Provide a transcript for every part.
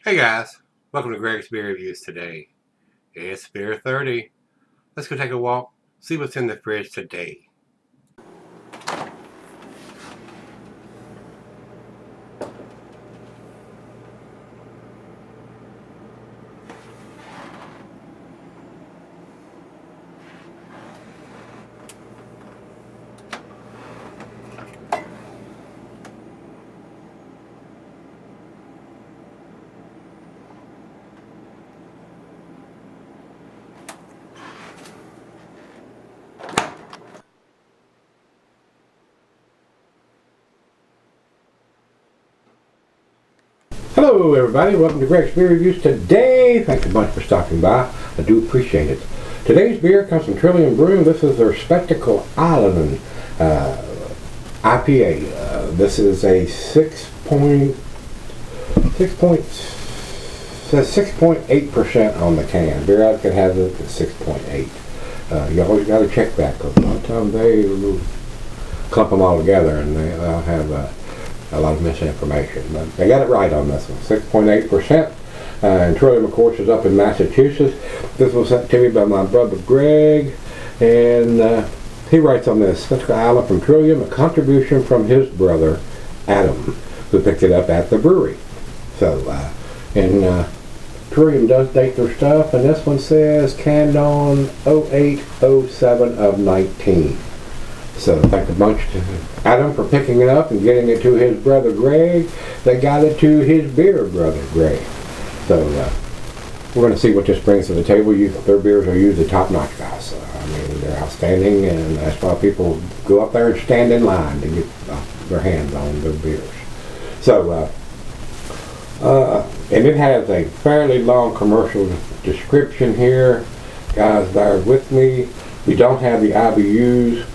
Hey guys, welcome to Gregsbeerreviews today. It's beer 30. Let's go take a walk, see what's in the fridge today. Hello everybody, welcome to Gregsbeerreviews today. Thanks a bunch for stopping by. I do appreciate it. Today's beer comes from Trillium Brewing. This is their Spectacle Island IPA. This is a 6.8% on the can. Beer Advocate has it at 6.8. You always got to check that because a lot of times they clump them all together and they'll have a lot of misinformation, but they got it right on this one. 6.8%. And Trillium, of course, is up in Massachusetts. This was sent to me by my brother Greg, and he writes on this: Spectacle Island from Trillium, a contribution from his brother Adam, who picked it up at the brewery. So, Trillium does date their stuff, and this one says canned on 08/07 of 19. So thank a bunch to Adam for picking it up and getting it to his brother Greg. They got it to his beer brother Greg. So we're going to see what this brings to the table. Their beers are usually top-notch, guys. I mean, they're outstanding, and that's why people go up there and stand in line to get their hands on their beers. So, and it has a fairly long commercial description here. Guys, bear with me. We don't have the IBUs.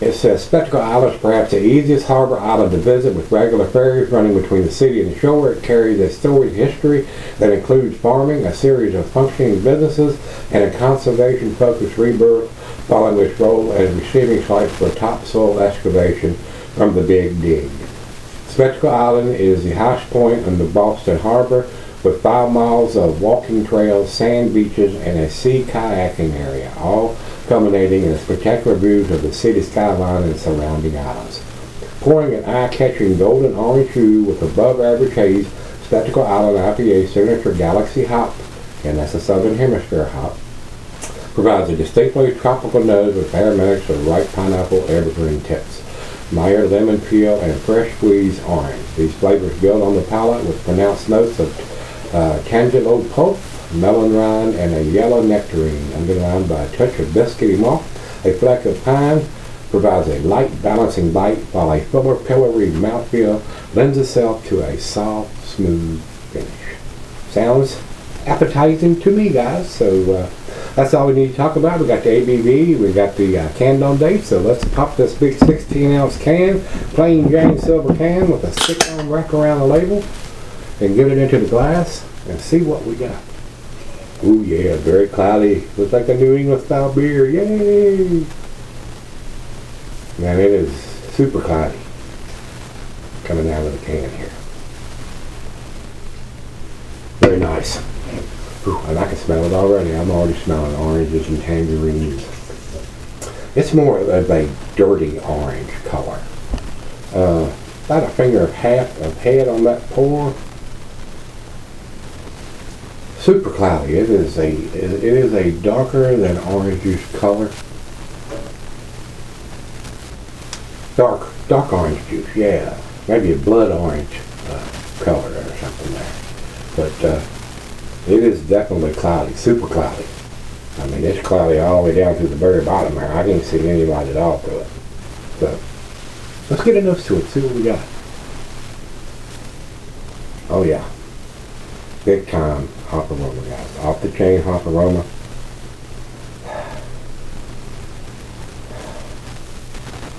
It says Spectacle Island is perhaps the easiest harbor island to visit, with regular ferries running between the city and the shore. It carries a storied history that includes farming, a series of functioning businesses, and a conservation-focused rebirth following its role as receiving site for topsoil excavation from the Big Dig. Spectacle Island is the highest point in the Boston Harbor, with 5 miles of walking trails, sand beaches, and a sea kayaking area, all culminating in spectacular views of the city skyline and surrounding islands. Pouring an eye-catching golden orange hue with above-average haze, Spectacle Island IPA signature Galaxy hop, and that's a Southern Hemisphere hop, provides a distinctly tropical nose with aromatics of ripe pineapple, evergreen tips, Meyer lemon peel, and fresh squeezed orange. These flavors build on the palate with pronounced notes of cantaloupe pulp, melon rind, and a yellow nectarine, underlined by a touch of biscuity malt. A fleck of pine provides a light, balancing bite, while a fuller, pillory mouthfeel lends itself to a soft, smooth finish. Sounds appetizing to me, guys. So that's all we need to talk about. We got the ABV, we got the canned on date. So let's pop this big 16-ounce can, plain Jane silver can with a stick-on rack around the label, and get it into the glass and see what we got. Ooh yeah, very cloudy. Looks like a New England style beer. Yay! Man, it is super cloudy coming out of the can here. Very nice. Ooh, and I can smell it already. I'm already smelling oranges and tangerines. It's more of a dirty orange color. About a finger of half of head on that pour. Super cloudy. It is a darker than orange juice color. Dark orange juice, yeah. Maybe a blood orange color or something there. But it is definitely cloudy, super cloudy. I mean, it's cloudy all the way down to the very bottom there. I can't see any light at all through it. So let's get a nose to it, see what we got. Oh yeah. Big time hop aroma, guys. Off the chain hop aroma.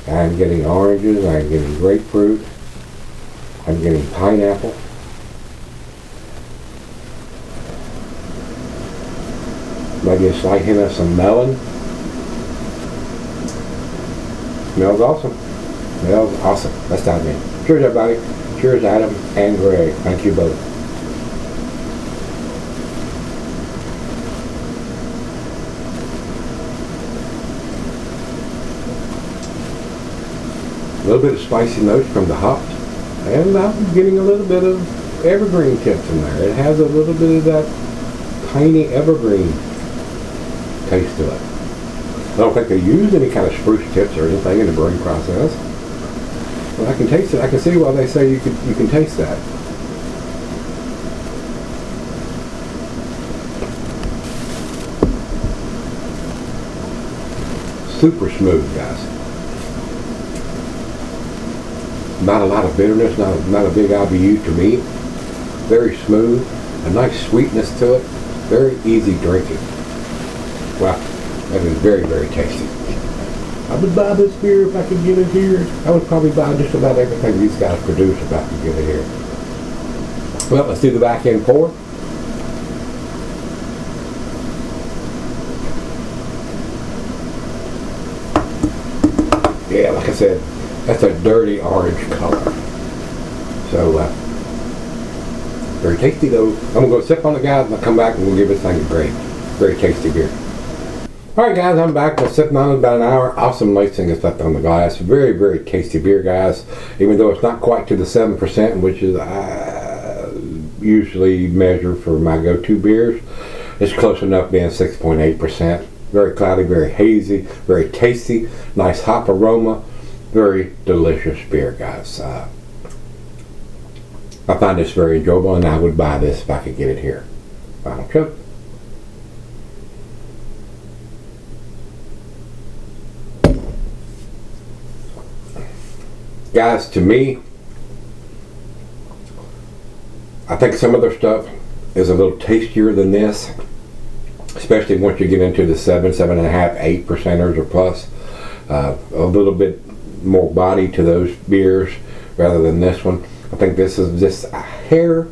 I'm getting oranges, I'm getting grapefruit, I'm getting pineapple. Maybe a slight hint of some melon. Smells awesome. Smells awesome. Let's dive in. Cheers, everybody. Cheers, Adam and Greg. Thank you both. little bit of spicy notes from the hops, and I'm getting a little bit of evergreen tips in there. It has a little bit of that tiny evergreen taste to it. I don't think they use any kind of spruce tips or anything in the brewing process. But I can taste it. I can see why they say you can taste that. Super smooth, guys. Not a lot of bitterness, not a big IBU to me. Very smooth, a nice sweetness to it. Very easy drinking. Wow, that is very, very tasty. I would buy this beer if I could get it here. I would probably buy just about everything these guys produce if I could get it here. Well, let's do the back end pour. Yeah, like I said, that's a dirty orange color. So, very tasty though. I'm going to go sip on it, guys, and I'll come back and we'll give this thing a grade. Very tasty beer. Alright guys, I'm back. Been sipping on it about an hour. Awesome lacing is left on the glass. Very, very tasty beer, guys. Even though it's not quite to the 7%, which is usually measure for my go-to beers, it's close enough being 6.8%. Very cloudy, very hazy, very tasty, nice hop aroma, very delicious beer, guys. I find this very enjoyable, and I would buy this if I could get it here. Final choke. Guys, to me, I think some of their stuff is a little tastier than this, especially once you get into the 7.5, 8% or plus. A little bit more body to those beers rather than this one. I think this is just a hair,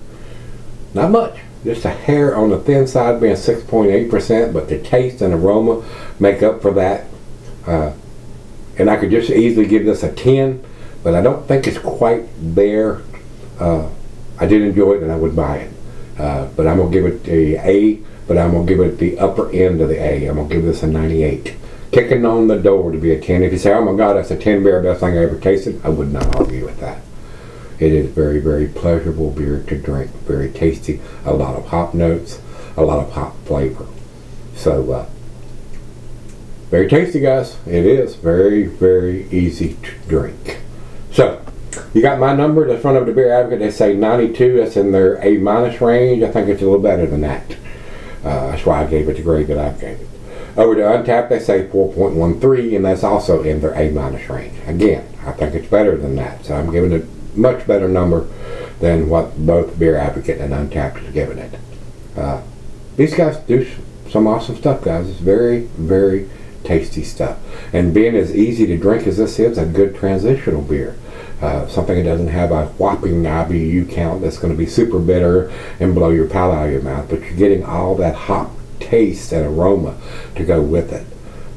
not much, just a hair on the thin side, being 6.8%, but the taste and aroma make up for that. And I could just easily give this a 10, but I don't think it's quite there. I did enjoy it and I would buy it. But I'm going to give it the A, but I'm going to give it the upper end of the A. I'm going to give this a 98. Kicking on the door to be a 10. If you say, oh my God, that's a 10 beer, best thing I ever tasted, I would not argue with that. It is very, very pleasurable beer to drink. Very tasty. A lot of hop notes, a lot of hop flavor. So, very tasty, guys. It is very, very easy to drink. So, you got my number in front of the Beer Advocate. They say 92. That's in their A- range. I think it's a little better than that. That's why I gave it the grade that I gave it. Over to Untappd, they say 4.13, and that's also in their A- range. Again, I think it's better than that. So I'm giving it a much better number than what both Beer Advocate and Untappd is giving it. These guys do some awesome stuff, guys. It's very, very tasty stuff. And being as easy to drink as this is, a good transitional beer. Something that doesn't have a whopping IBU count that's going to be super bitter and blow your palate out of your mouth, but you're getting all that hop taste and aroma to go with it.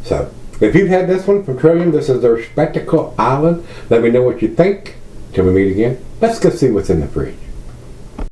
So, if you've had this one from Trillium, this is their Spectacle Island. Let me know what you think. Till we meet again, let's go see what's in the fridge.